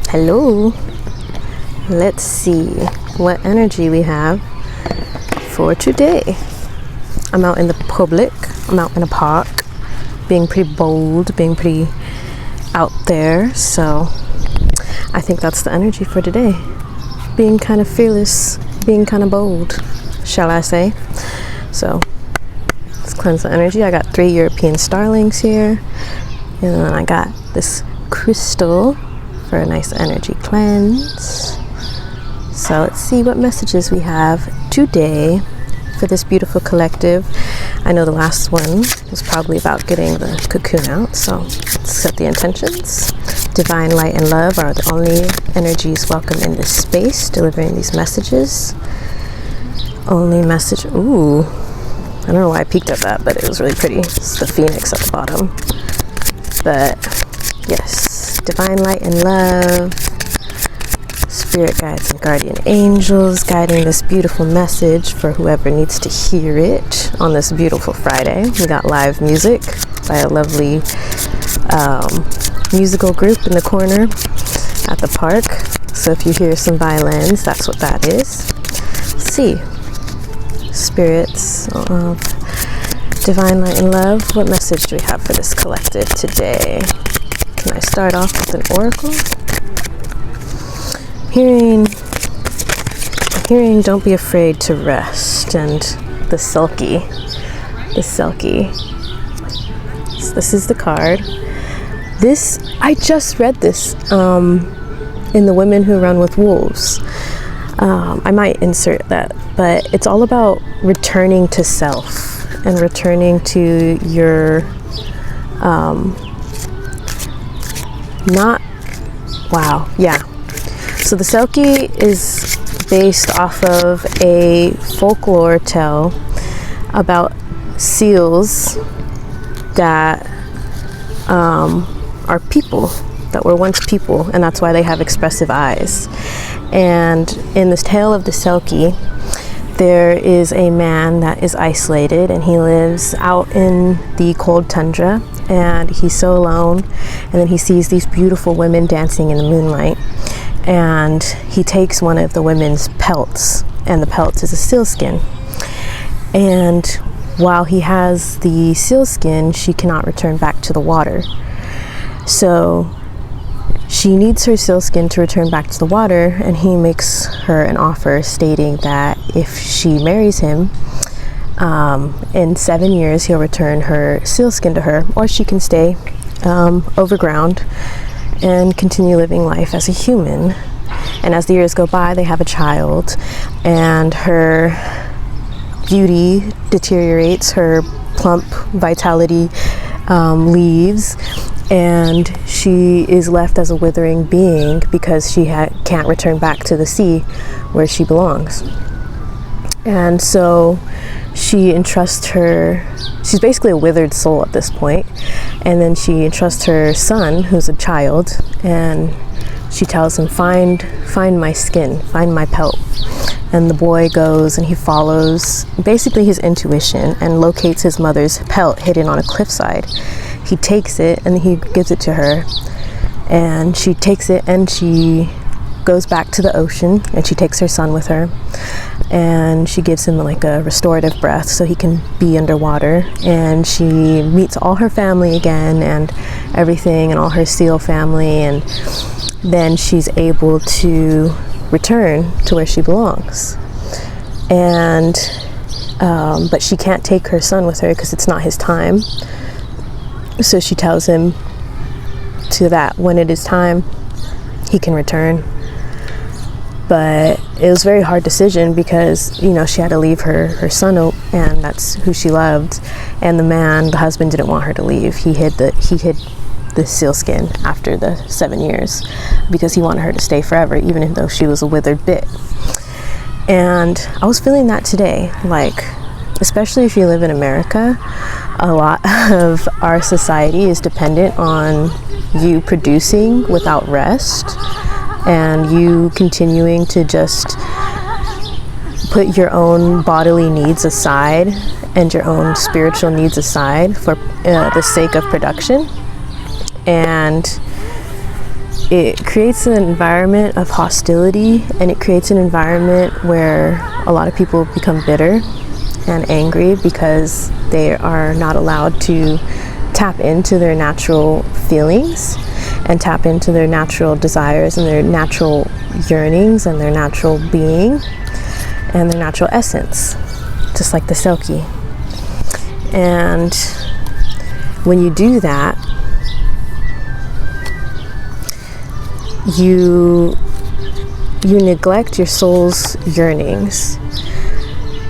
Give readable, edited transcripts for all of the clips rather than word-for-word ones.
Hello. Let's see what energy we have for today. I'm out in the public. I'm out in a park, being pretty bold, being pretty out there. So I think that's the energy for today. Being kind of fearless, being kind of bold, shall I say. So let's cleanse the energy. I got 3 European starlings here. And then I got this crystal for a nice energy cleanse. So let's see what messages we have today for this beautiful collective. I know the last one was probably about getting the cocoon out, so let's set the intentions. Divine light and love are the only energies welcome in this space, delivering these messages. Only message, ooh, I don't know why I peeked at that, but it was really pretty. It's the phoenix at the bottom. But yes, divine light and love, spirit guides and guardian angels guiding this beautiful message for whoever needs to hear it on this beautiful Friday. We got live music by a lovely musical group in the corner at the park. So if you hear some violins, that's what that is. Let's see, spirits of divine light and love, what message do we have for this collective today? Can I start off with an oracle? Hearing don't be afraid to rest, and the Selkie. So this is the card. This, I just read this in The Women Who Run with Wolves. I might insert that, but it's all about returning to self and returning to your So the Selkie is based off of a folklore tale about seals that are people, that were once people, and that's why they have expressive eyes. And in this tale of the Selkie, there is a man that is isolated, and he lives out in the cold tundra, and he's so alone. And then he sees these beautiful women dancing in the moonlight, and he takes one of the women's pelts, and the pelt is a sealskin. And while he has the sealskin, she cannot return back to the water. So she needs her sealskin to return back to the water, and he makes her an offer stating that if she marries him, in 7 years he'll return her sealskin to her, or she can stay overground and continue living life as a human. And as the years go by, they have a child, and her beauty deteriorates, her plump vitality leaves, and she is left as a withering being because she can't return back to the sea where she belongs. And so she entrusts she's basically a withered soul at this point, and then she entrusts her son, who's a child, and she tells him, find my skin, find my pelt. And the boy goes and he follows basically his intuition and locates his mother's pelt hidden on a cliffside. He takes it and he gives it to her, and she takes it and she goes back to the ocean, and she takes her son with her, and she gives him like a restorative breath so he can be underwater. And she meets all her family again and everything, and all her seal family, and then she's able to return to where she belongs. And but she can't take her son with her because it's not his time. So she tells him that when it is time, he can return. But it was a very hard decision because, you know, she had to leave her son, and that's who she loved. And the husband didn't want her to leave. He hid the sealskin after the 7 years because he wanted her to stay forever, even though she was a withered bit. And I was feeling that today, like, especially if you live in America, a lot of our society is dependent on you producing without rest, and you continuing to just put your own bodily needs aside and your own spiritual needs aside for the sake of production. And it creates an environment of hostility, and it creates an environment where a lot of people become bitter and angry because they are not allowed to tap into their natural feelings and tap into their natural desires and their natural yearnings and their natural being and their natural essence, just like the Selkie. And when you do that, you neglect your soul's yearnings,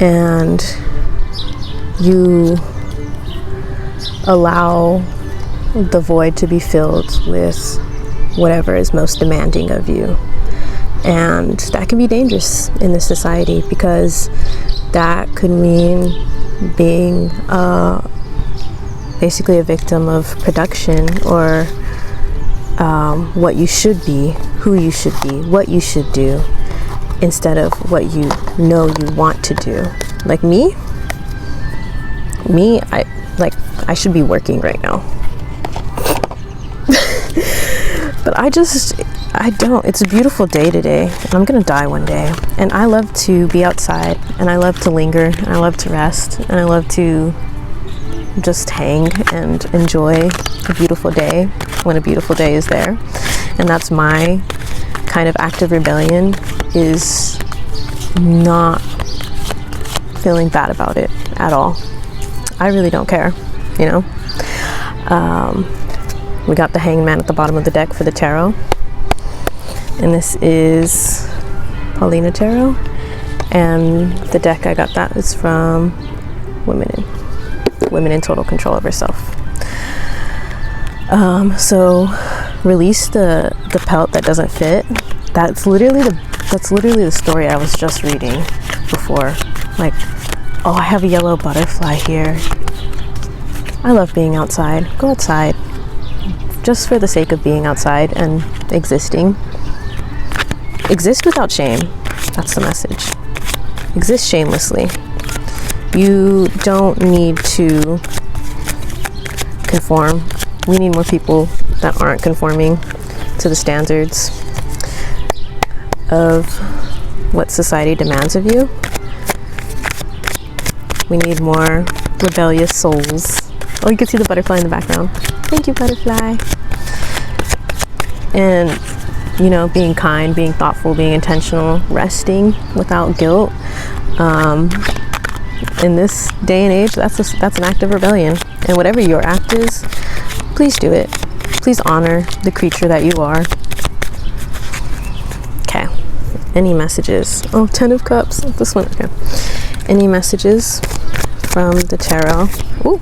and you allow the void to be filled with whatever is most demanding of you. And that can be dangerous in this society, because that could mean being basically a victim of production, or what you should be, who you should be, what you should do, instead of what you know you want to do. Like me, I should be working right now. But I don't. It's a beautiful day today, and I'm gonna die one day. And I love to be outside, and I love to linger, and I love to rest, and I love to just hang and enjoy a beautiful day when a beautiful day is there. And that's my kind of act of rebellion, is not feeling bad about it at all. I really don't care, you know. We got the Hangman at the bottom of the deck for the tarot, and this is Paulina Tarot, and the deck I got that is from Women in Total Control of Herself. So release the pelt that doesn't fit. That's literally the story I was just reading before. Like, oh, I have a yellow butterfly here. I love being outside. Go outside. Just for the sake of being outside and existing. Exist without shame. That's the message. Exist shamelessly. You don't need to conform. We need more people that aren't conforming to the standards of what society demands of you. We need more rebellious souls. Oh, you can see the butterfly in the background. Thank you, butterfly. And, you know, being kind, being thoughtful, being intentional, resting without guilt. In this day and age, that's an act of rebellion. And whatever your act is, please do it. Please honor the creature that you are. Okay. Any messages? Oh, 10 of Cups. This one. Okay. Any messages from the tarot? Ooh.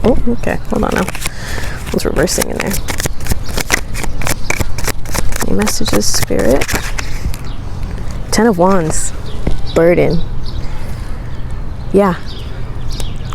Oh, okay. Hold on now. I was reversing in there. Any messages, Spirit? 10 of Wands. Burden. Yeah.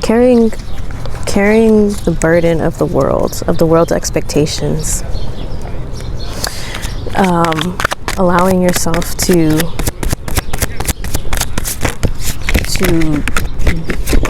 Carrying the burden of the world's expectations. Allowing yourself to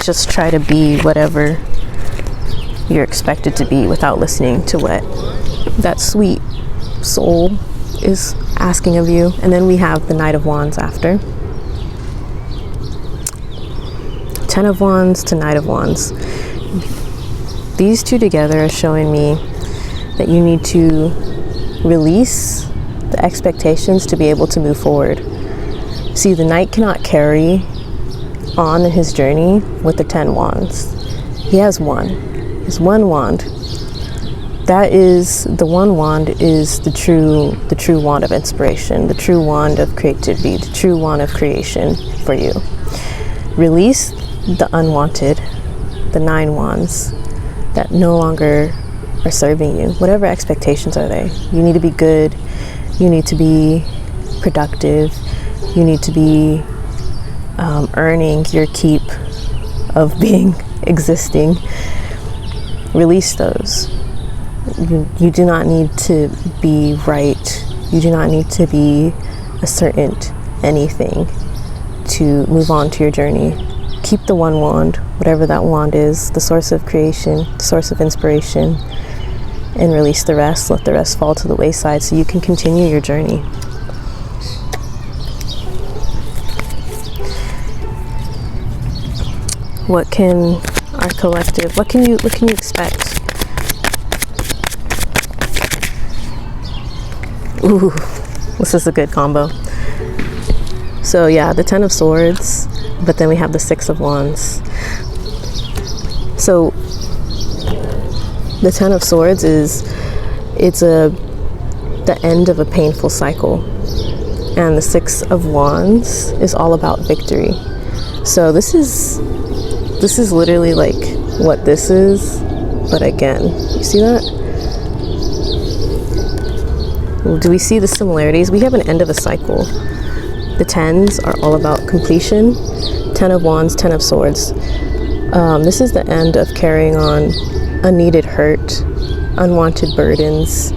just try to be whatever you're expected to be without listening to what that sweet soul is asking of you. And then we have the Knight of Wands after. 10 of Wands to Knight of Wands. These two together are showing me that you need to release the expectations to be able to move forward. See, the Knight cannot carry on in his journey with the 10 wands. He has one. It's one wand. That is, the one wand is the true wand of inspiration, the true wand of creativity, the true wand of creation for you. Release the unwanted, the 9 wands that no longer are serving you. Whatever expectations are they? You need to be good. You need to be productive. You need to be earning your keep of being existing. Release those. You do not need to be right. You do not need to be a certain anything to move on to your journey. Keep the one wand, whatever that wand is, the source of creation, the source of inspiration, and release the rest. Let the rest fall to the wayside so you can continue your journey. What can our collective, what can you expect? Ooh, this is a good combo. So yeah, the 10 of Swords, but then we have the 6 of Wands. So the 10 of Swords it's the end of a painful cycle. And the 6 of Wands is all about victory. So this is literally like what this is, but again, you see that? Do we see the similarities? We have an end of a cycle. The 10s are all about completion. 10 of Wands, 10 of Swords. This is the end of carrying on unneeded hurt, unwanted burdens,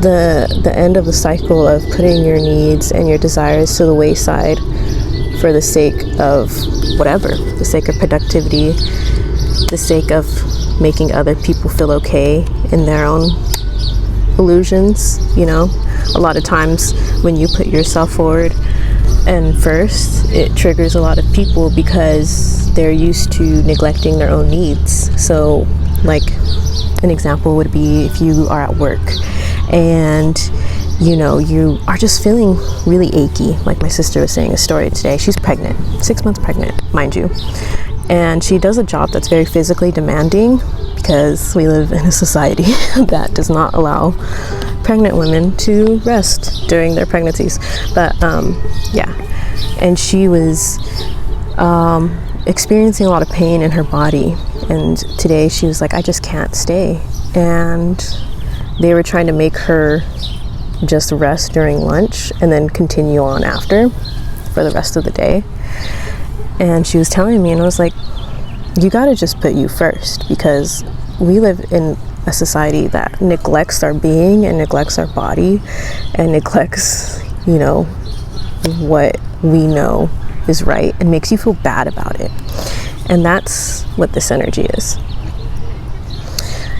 the end of the cycle of putting your needs and your desires to the wayside for the sake of whatever, the sake of productivity, the sake of making other people feel okay in their own illusions. You know, a lot of times when you put yourself forward and first, it triggers a lot of people because they're used to neglecting their own needs. So like an example would be if you are at work and you know, you are just feeling really achy. Like my sister was saying a story today. She's pregnant, 6 months pregnant, mind you. And she does a job that's very physically demanding because we live in a society that does not allow pregnant women to rest during their pregnancies. But yeah, and she was experiencing a lot of pain in her body. And today she was like, I just can't stay. And they were trying to make her just rest during lunch and then continue on after for the rest of the day. And she was telling me, and I was like, you got to just put you first, because we live in a society that neglects our being and neglects our body and neglects, you know, what we know is right and makes you feel bad about it. And that's what this energy is.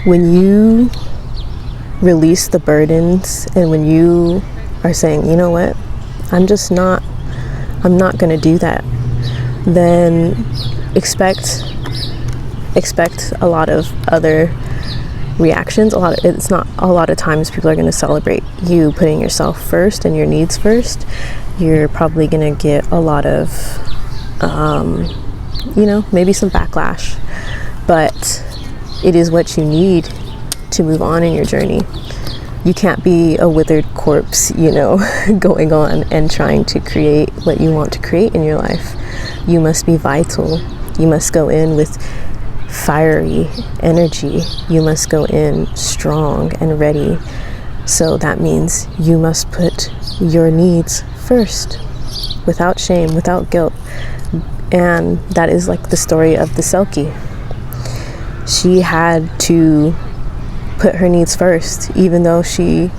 When you release the burdens and when you are saying, you know what, I'm not going to do that, then expect a lot of other reactions. A lot of times people are going to celebrate you putting yourself first and your needs first. You're probably going to get a lot of you know, maybe some backlash, but it is what you need to move on in your journey. You can't be a withered corpse, you know, going on and trying to create what you want to create in your life. You must be vital. You must go in with fiery energy. You must go in strong and ready. So that means you must put your needs first, without shame, without guilt. And that is like the story of the Selkie. She had to put her needs first, even though she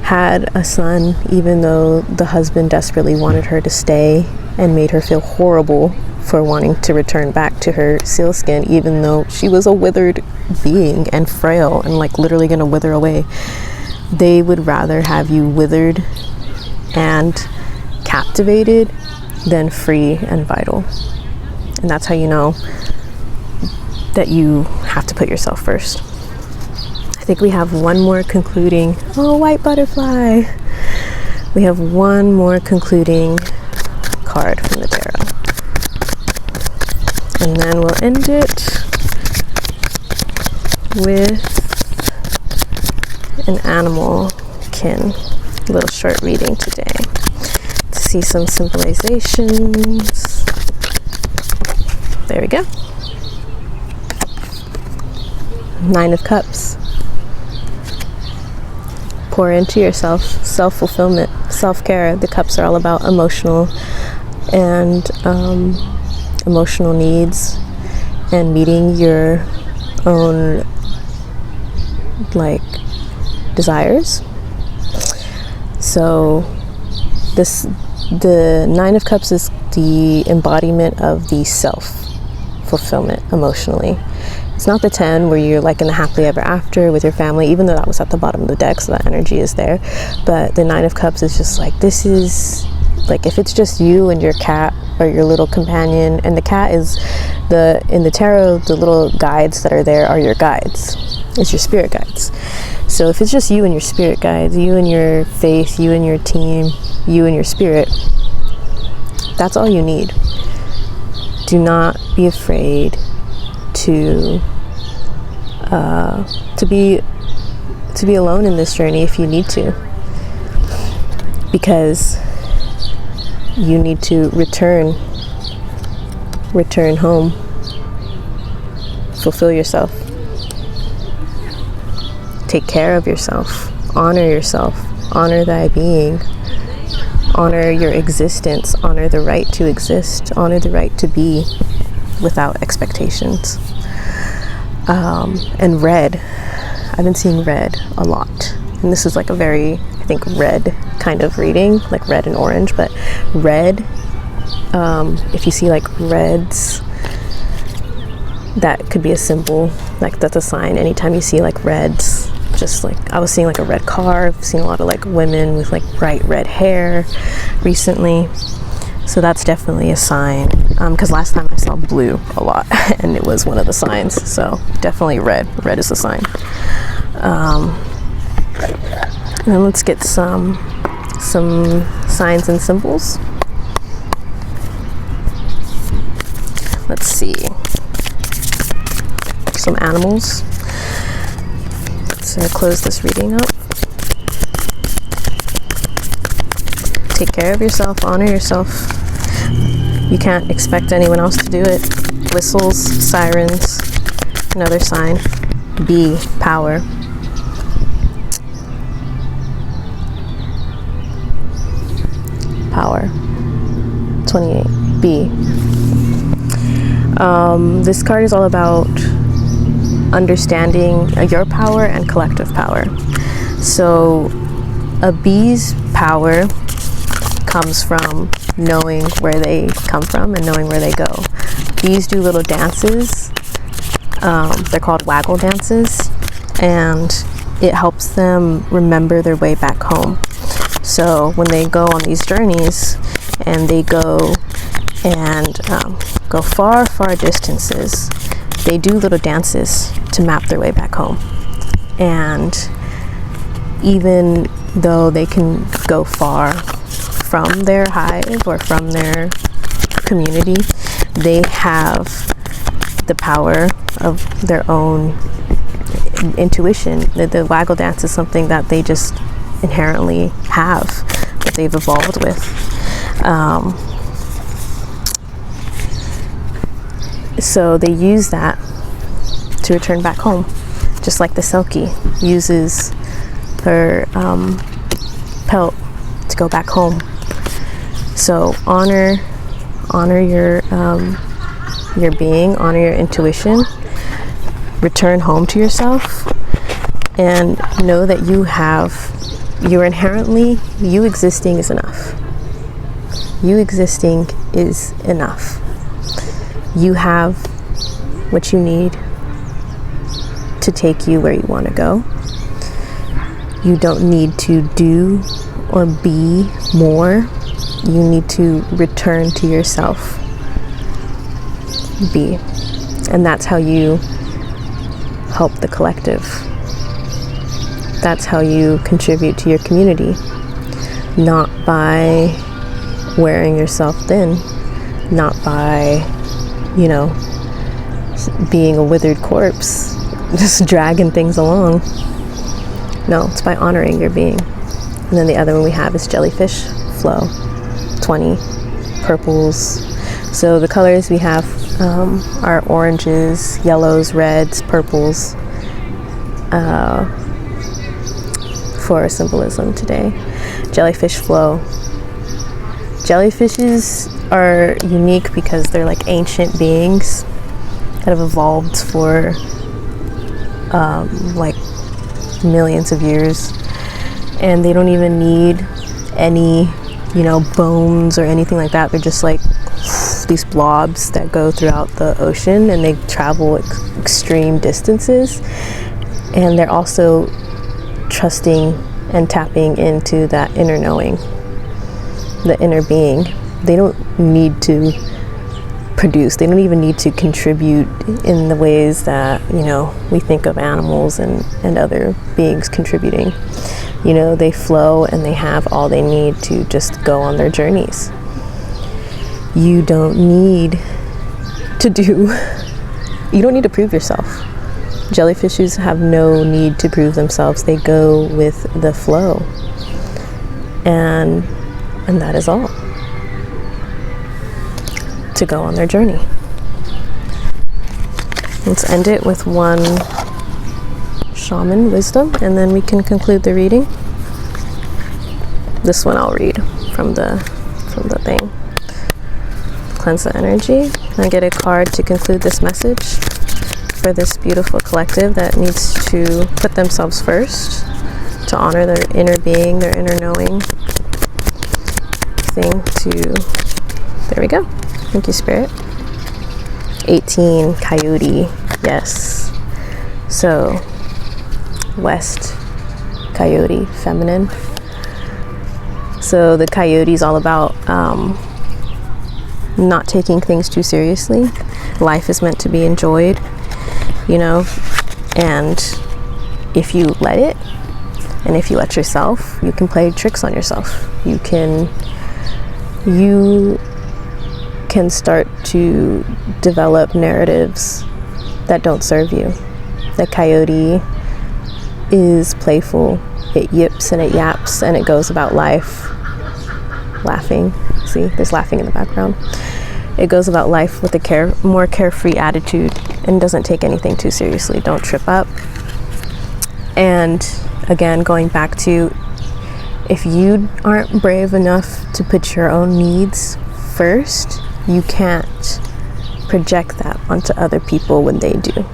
had a son, even though the husband desperately wanted her to stay and made her feel horrible for wanting to return back to her sealskin, even though she was a withered being and frail and like literally gonna wither away. They would rather have you withered and captivated than free and vital. And that's how you know that you have to put yourself first. I think we have one more concluding, oh, white butterfly. We have one more concluding card from the tarot. And then we'll end it with an animal kin. A little short reading today. To see some symbolizations. There we go. 9 of Cups. Pour into yourself, self-fulfillment, self-care. The cups are all about emotional needs and meeting your own like desires. So the 9 of Cups is the embodiment of the self-fulfillment emotionally. It's not the 10 where you're like in the happily ever after with your family, even though that was at the bottom of the deck, so that energy is there. But the 9 of Cups is just like, this is like, if it's just you and your cat or your little companion, and the cat is in the tarot, the little guides that are there are your guides. It's your spirit guides. So if it's just you and your spirit guides, you and your faith, you and your team, you and your spirit, that's all you need. Do not be afraid to be alone in this journey if you need to, because you need to return home, fulfill yourself, take care of yourself, honor thy being, honor your existence, honor the right to exist, honor the right to be without expectations. And red, I've been seeing red a lot, and this is like a very, I think, red kind of reading, like red and orange. But red, if you see like reds, that could be a symbol, like that's a sign. Anytime you see like reds, just like I was seeing like a red car, I've seen a lot of like women with like bright red hair recently, so that's definitely a sign. Because last time I saw blue a lot and it was one of the signs, so definitely red is a sign. And let's get some signs and symbols. Let's see, some animals. Let's close this reading up. Take care of yourself, honor yourself. You can't expect anyone else to do it. Whistles, sirens, another sign. B, power. Power. 28, B. This card is all about understanding your power and collective power. So a bee's power comes from knowing where they come from and knowing where they go. Bees do little dances. They're called waggle dances, and it helps them remember their way back home. So when they go on these journeys and they go and go far distances, they do little dances to map their way back home. And even though they can go far from their hive or from their community, they have the power of their own intuition. The waggle dance is something that they just inherently have, that they've evolved with. So they use that to return back home, just like the Selkie uses her pelt to go back home. So honor your being, honor your intuition, return home to yourself, and know that you existing is enough. You existing is enough. You have what you need to take you where you want to go. You don't need to do or be more. You need to return to yourself. Be. And that's how you help the collective. That's how you contribute to your community. Not by wearing yourself thin, not by, being a withered corpse, just dragging things along. No, it's by honoring your being. And then the other one we have is jellyfish flow, 20, purples. So the colors we have are oranges, yellows, reds, purples, for symbolism today. Jellyfish flow. Jellyfishes are unique because they're like ancient beings that have evolved for like millions of years, and they don't even need any bones or anything like that. They're just like these blobs that go throughout the ocean, and they travel extreme distances, and they're also trusting and tapping into that inner knowing, the inner being. They don't need to produce, they don't even need to contribute in the ways that, you know, we think of animals and other beings contributing. You know, they flow and they have all they need to just go on their journeys. You don't need to prove yourself. Jellyfishes have no need to prove themselves. They go with the flow. And that is all. To go on their journey. Let's end it with one shaman wisdom, and then we can conclude the reading. This one I'll read from the thing. Cleanse the energy, and get a card to conclude this message for this beautiful collective that needs to put themselves first, to honor their inner being, their inner knowing thing. There we go. Thank you, Spirit. 18, Coyote. Yes. So, West Coyote, feminine. So the Coyote is all about not taking things too seriously. Life is meant to be enjoyed, you know, and if you let it, and if you let yourself, you can play tricks on yourself. You can start to develop narratives that don't serve you. The Coyote is playful. It yips and it yaps and it goes about life laughing. See, there's laughing in the background. It goes about life with a more carefree attitude and doesn't take anything too seriously. Don't trip up. And again, going back to, if you aren't brave enough to put your own needs first, you can't project that onto other people when they do.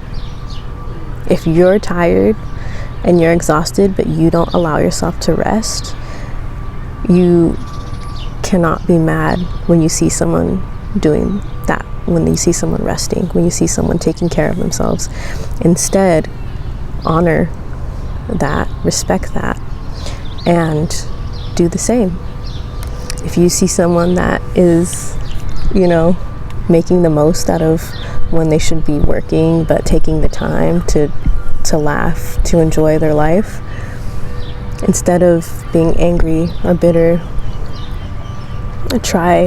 If you're tired and you're exhausted, but you don't allow yourself to rest, you cannot be mad when you see someone doing that, when you see someone resting, when you see someone taking care of themselves. Instead, honor that, respect that, and do the same. If you see someone that is, you know, making the most out of when they should be working, but taking the time to laugh, to enjoy their life, instead of being angry or bitter, try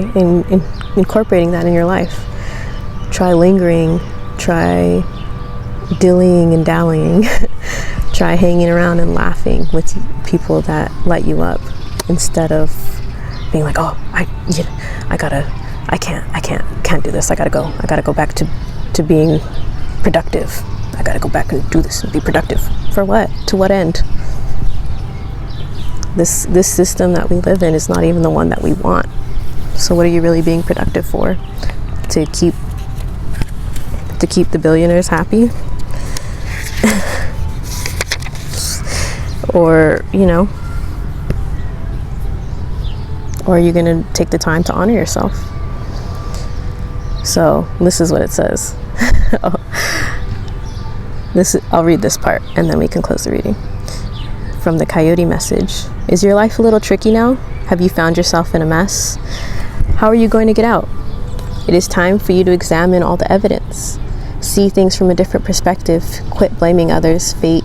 incorporating that in your life. Try lingering, try dillying and dallying, try hanging around and laughing with people that light you up, instead of being like, oh, I can't do this. I gotta go back to being productive. I gotta go back and do this and be productive. For what? To what end? This system that we live in is not even the one that we want. So what are you really being productive for? To keep the billionaires happy? Or, you know, or are you gonna take the time to honor yourself? So this is what it says. I'll read this part and then we can close the reading. From the Coyote message. Is your life a little tricky now? Have you found yourself in a mess? How are you going to get out? It is time for you to examine all the evidence. See things from a different perspective. Quit blaming others, fate,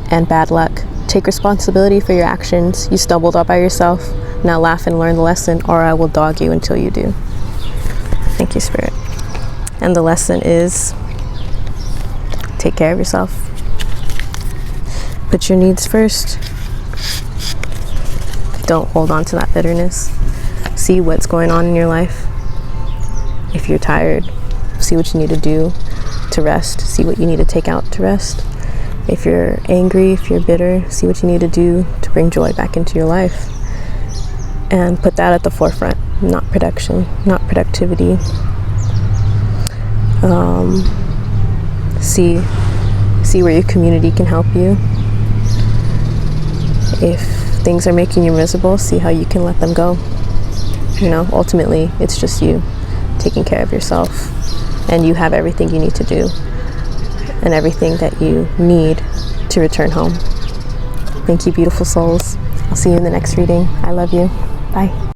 and bad luck. Take responsibility for your actions. You stumbled all by yourself. Now laugh and learn the lesson, or I will dog you until you do. Thank you, Spirit. And the lesson is, take care of yourself. Put your needs first. Don't hold on to that bitterness. See what's going on in your life. If you're tired, see what you need to do to rest. See what you need to take out to rest. If you're angry, if you're bitter, see what you need to do to bring joy back into your life. And put that at the forefront, not production, not productivity. See where your community can help you. If things are making you miserable, see how you can let them go. You know, ultimately, it's just you. taking care of yourself, and you have everything you need to do and everything that you need to return home. Thank you, beautiful souls. I'll see you in the next reading. I love you. Bye.